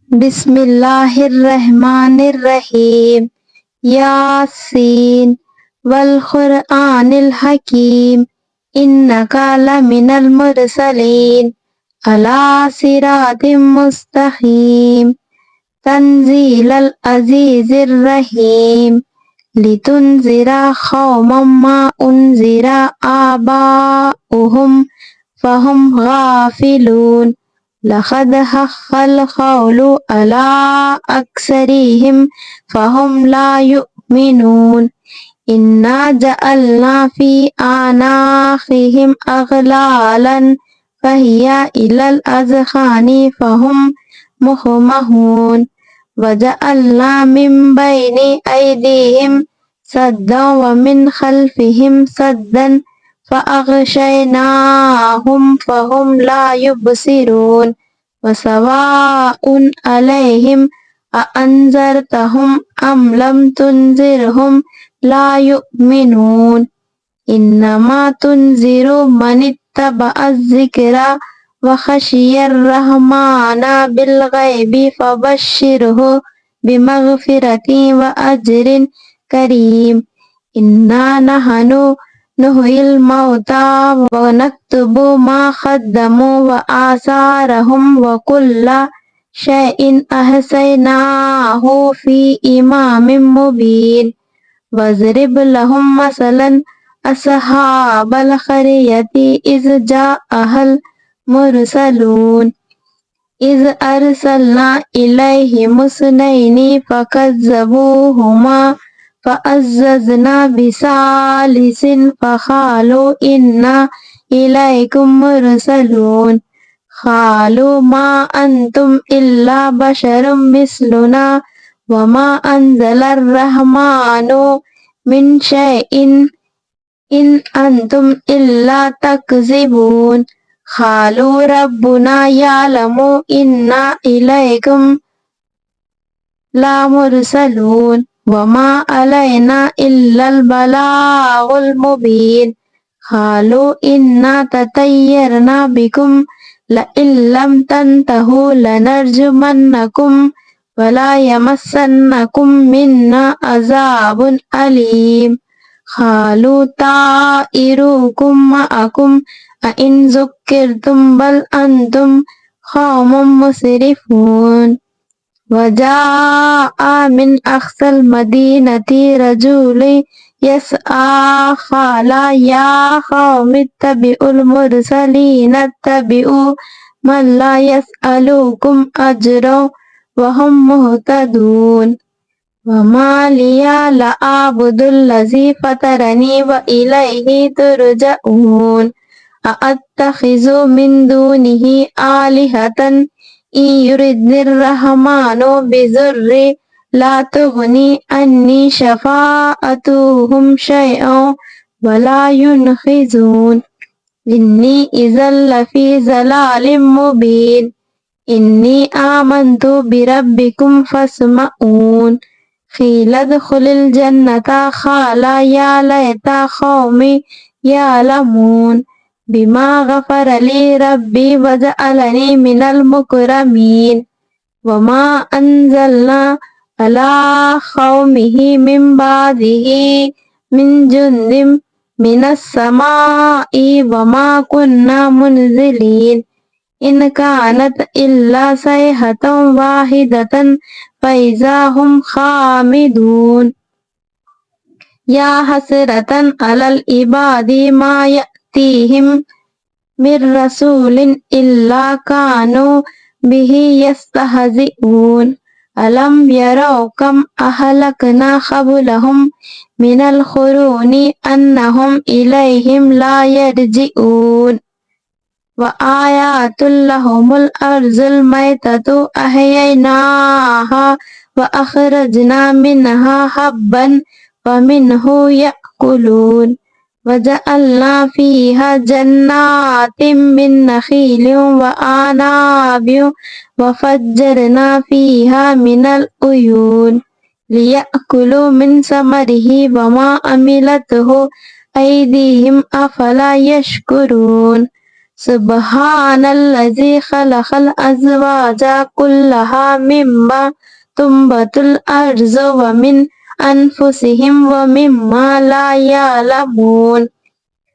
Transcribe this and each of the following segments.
बिस्मिल्लाहिर्रहमानिर्रहीम। यासीन वल क़ुरआनिल हकीम इन्नका लमिनल मुरसलीन अला सिरातिम मुस्तक़ीम तंज़ीलल अज़ीज़िर रहीम लितुनज़िरा क़ौमम मा उनज़िरा आबाउहुम फ़हुम गाफ़िलून लक़द हक़्क़ल क़ौलु अला अक्सरिहिम फ़हुम ला युमिनून इन्ना जअलना फ़ी आनाक़िहिम अग़लालन फ़हिया इलल अज़क़ानि फ़हुम मुक़महून वजअलना मिन बैनि ऐदीहिम सद्दन व मिन ख़ल्फ़िहिम सद्दन फ़अग़शयनाहुम फ़हुम ला युबसिरून वसवाउन अलैहिम अअन्ज़रतहुम अम लम तुनज़िरहुम ला युमिनून इन्नमा तुनज़िरु मनित्तबअज़्ज़िक्रा व ख़शियर रहमाना बिलग़ैबि फ़बश्शिरहु बिमग़फ़िरतिन व अज्रिन करीम। इन्ना नहनु नुह्यिल मौता व नक्तुबु मा क़द्दमू व आसारहुम व कुल्ला शैइन अहसैनाहु फ़ी इमामिम मुबीन। वज़रिब लहुम मसलन अस्हाबल क़रयति इज़ जाअहल मुरसलून इज़ अरसलना इलैहिमुस्नैनि फ़कज़्ज़बूहुमा फ़अज़्ज़ज़ना बिसालिसिन फ़क़ालू इन्ना इलैकुम मुरसलून क़ालू मा अंतुम इल्ला बशरुम मिस्लुना व मा अंज़लर रहमानु मिन शैइन इन अंतुम इल्ला तकज़िबून क़ालू रब्बुना यअलमु इन्ना इलैकुम लामुरसलून व मा अलैना इल्लल बलागुल मुबीन क़ालू इन्ना ततय्यरना बिकुम लइन लम तंतहू लनरजुमन्नकुम वला यमस्सन्नकुम मिन्ना अज़ाबुन अलीम क़ालू ताइरुकुम मअकुम अइन ज़ुक्किरतुम बल अंतुम क़ौमुम मुसरिफ़ून वजाअ मिन अक़सल मदीनति रजुलुन यसआ क़ाला या क़ौमि इत्तबिउल मुरसलीन इत्तबिउ मन ला यसअलुकुम अजरन व हुम मुहतदून वमा लिया ला अअबुदुल्लज़ी फ़तरनी व इलैहि तुरजऊन अअत्तख़िज़ु मिन दूनिहि आलिहतन इन युरिदनिर रहमानु बिज़ुर्रिन ला तुग़नी अन्नी शफ़ाअतुहुम शैअन व ला युनक़िज़ून इन्नी इज़ल लफ़ी ज़लालिम मुबीन इन्नी आमन्तु बिरब्बिकुम फ़स्मऊन क़ील उद्ख़ुलिल जन्नता क़ाला या लैता क़ौमी यअलमून बिमा ग़फ़र ली रब्बी वजअलनी मिनल मुकरमीन वमा अंज़लना अला क़ौमिहि मिन बादिही मिन जुन्दिन मिनस समाई वमा कुन्ना मुनज़िलीन इन कानत इल्ला सयहतन वाहिदतन फ़इज़ा हुम ख़ामिदून या हसरतन अलल इबादी मा यअतीहिम मिर रसूलिन इल्ला कानू बिही यस्तहज़िऊन अलम यरौ कम अहलकना क़ब्लहुम मिनल क़ुरूनि अन्नहुम इलैहिम ला यरजिऊन व आयातुल लहुमुल अर्ज़ुल मैततु अहयैनाहा व अख़रजना मिनहा हब्बन व मिन्हु यअकुलून वजअलना फ़ीहा जन्नातिम मिन नख़ीलिन व अनाबिन व फ़ज्जरना फ़ीहा मिनल उयून लियअकुलू मिन समरिही व मा अमिलतहु ऐदीहिम अफ़ला यशकुरून सुब्हानल्लज़ी खलक़ल अज़वाजा कुल्लहा मिम्मा तुंबतुल अर्ज़ु व मिन अनफुसिहिम व मिम्मा ला यअलमून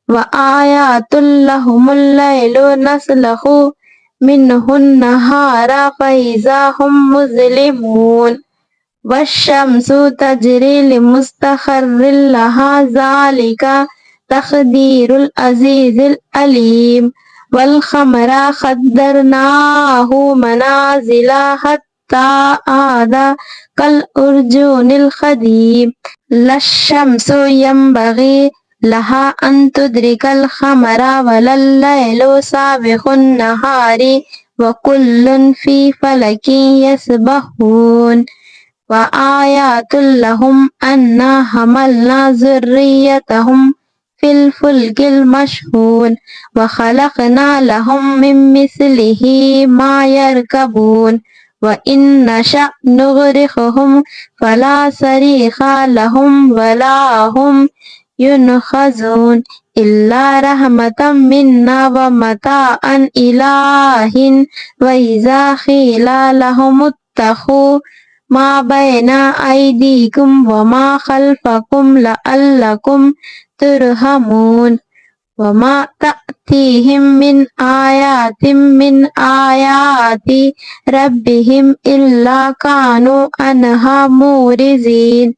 व आयातुल लहुमुल लैलु नस्लखु मिन्हुन नहारा फ़इज़ा हुम मुज़लिमून वश्शम्सु तजरी लिमुस्तक़र्रिन लहा ज़ालिका तक़दीरुल अज़ीज़िल अलीम वल क़मरा क़द्दरनाहु मनाज़िला हत्ता आदा कल उर्जुनिल क़दीम लश्शम्सु यंबग़ी लहा अन तुद्रिकल क़मरा वलल लैलु साबिक़ुन नहारी व कुल्लुन फ़ी फ़लकिन यस्बहून व आयातुल लहुम अन्ना हमलना ज़ुर्रियतहुम फिल फुल्किल मशहून व खलक़ना लहुम मिन मिस्लिही मा यरकबून व इन नशअ नुग़रिक़हुम फला सरीख़ा लहुम वला हुम युनक़ज़ून इल्ला रहमतम मिन्ना व मताअन इला हिन व इज़ा क़ीला लहुमुत्तक़ू मा बैना अयदीकुम व मा खल्फकुम लअल्लकुम तुरहमून व मा तअतीहिम मिन आयातिम मिन आयाति रब्बिहिम इल्ला कानू अन्हा मुरिज़ीन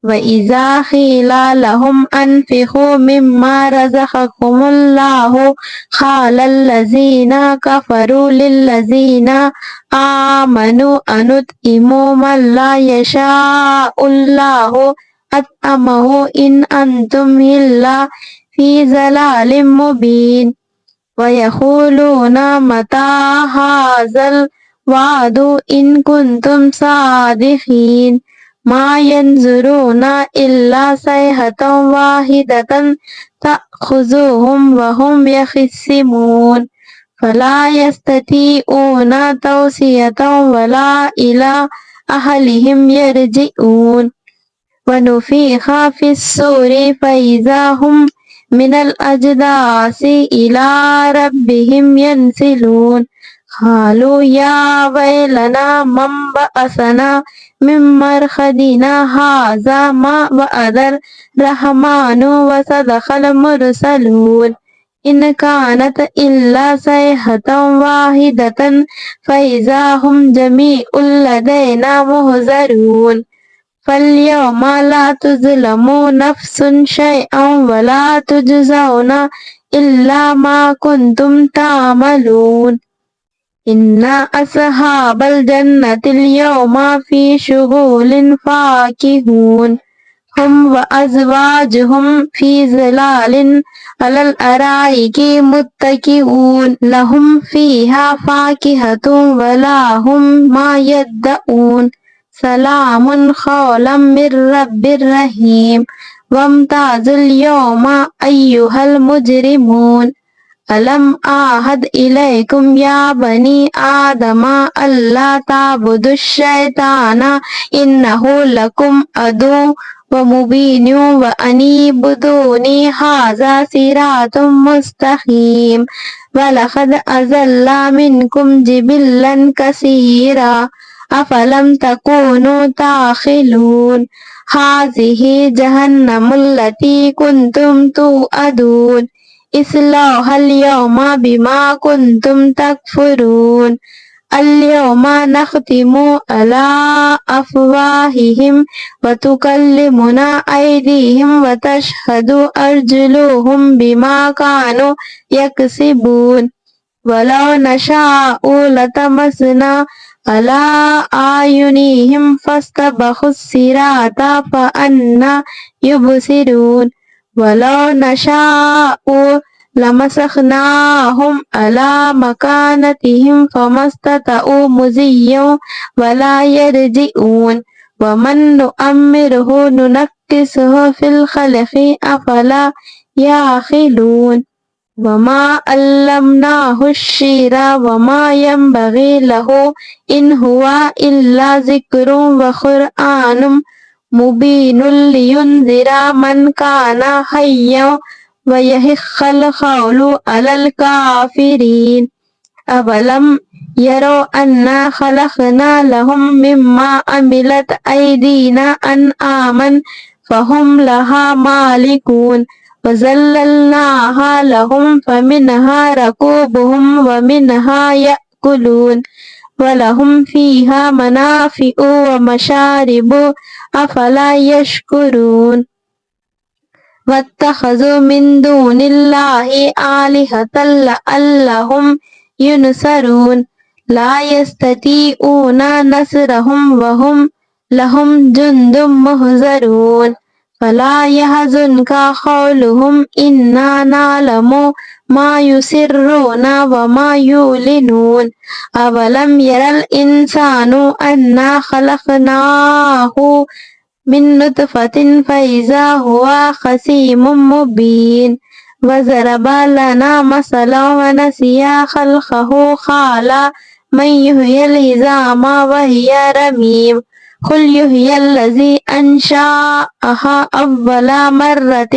व इज़ा क़ीला लहुम अनफ़िक़ू मिम्मा रज़क़कुमुल्लाहु क़ालल्लज़ीना कफ़रू लिल्लज़ीना आमनू अनुत्इमू मा ला यशाउल्लाहु अत्अमहु इन अंतुम इल्ला फ़ी ज़लालिम मुबीन व यक़ूलूना मता हाज़ल वादु इन कुंतुम सादिक़ीन मा यंज़ुरूना इल्ला सयहतन वाहिदतन तअख़ुज़ुहुम व हुम यख़िस्सिमून फला यस्ततीऊना तौसियतन वला इला अहलिहिम यरजिऊन व नुफ़िख़ फ़िस्सूरि फ़इज़ा हुम मिनल अजदासी इला रब्बिहिम यंसिलून क़ालू या वैलना मन बअसना मिन मरक़दिना हाज़ा मा वअदर रहमानु व सदक़ल मुरसलून इन कानत इल्ला सयहतन वाहिदतन फ़इज़ा हुम जमीउल लदैना मुहज़रून फ़ल्यौमा ला तुज़लमू नफ़्सुन शैअन व ला तुजज़ौना इल्ला मा कुंतुम तामलून इन्ना अस्हाबल जन्नतिल यौमा फ़ी शुग़ुलिन फ़ाकिहून हुम व अज़वाजुहुम फ़ी ज़िलालिन अलल अराइकी मुत्तकिऊन लहुम फ़ीहा फ़ाकिहतुन व लहुम मा यद्दऊन सलामुन क़ौलन मिर रब्बिर रहीम वम्ताज़ुल यौमा अय्युहल मुजरिमून अलम आहद इलैकुम या बनी आदमा अल्ला ताबुदुश शैताना इन्नहु लकुम अदु व मुबीनु व अनीबुदूनी हाज़ा सिरातुम मुस्तक़ीम व लक़द अज़ल्ला मिनकुम जिबिल्लन कसीरा अफ़लम तकूनु ताक़िलून हाज़िही जहन्नमुल्लती कुंतुम तुअदून इस्लौहल यौमा बिमा कुंतुम तकफुरून अल्यौमा नख़्तिमु अला अफ़वाहिहिम व तुकल्लिमुना ऐदीहिम व तशहदु अर्जुलुहुम बिमा कानू यक्सिबून वलौ नशाउ लतमसना अला आयुनिहिम फस्तबखुस सिराता फ़अन्ना युबसिरून वलौ नशाउ लमसखनाहुम अला मकानतिहिम फमस्ततउ मुज़िय्यन वला यरजिऊन वमन नुअम्मिरहु नुनक्किसहु फ़िल ख़ल्क़ि अफ़ला याक़िलून वमा अल्लमनाहु श्शिरा वमा यंबग़ी लहु इन हुवा इल्ला ज़िक्रुन व क़ुरआनुम मुबीनुल लियुनज़िरा मन काना हय्यन ويحق القول على الكافرين أولم يروا أنا خلقنا لهم مما عملت أيدينا أنعاما فهم لها مالكون وذللناها لهم فمنها ركوبهم ومنها يأكلون ولهم فيها منافع ومشارب أفلا يشكرون واتخذوا من دون الله آلهة لعلهم ينصرون لا يستطيعون نصرهم وهم لهم جند محضرون فلا يحزنك قولهم إنا نعلم ما يسرون وما يعلنون أولم ير الإنسان أنا خلقناه من نطفة فإذا هو خصيم مبين وضرب لنا مثلا ونسي خلقه قال من يحيي العظام وهي رميم قل يحيي الذي أنشأها أول مرة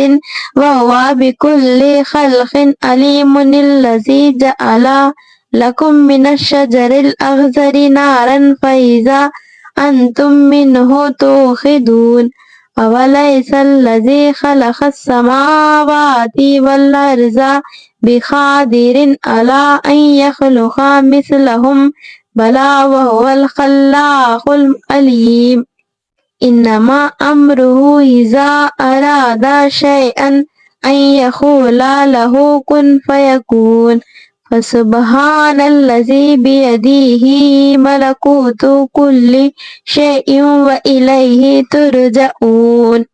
وهو بكل خلق عليم الذي جعل لكم من الشجر الأخضر نارا فإذا أنتم منه توقدون أوليس الذي خلق السماوات والأرض بقادر على أن يخلق مثلهم بلى وهو الخلاق العليم إنما أمره إذا أراد شيئا أن يقول له كن فيكون فسبحان الذي بيده ملكوت كل شيء وإليه ترجعون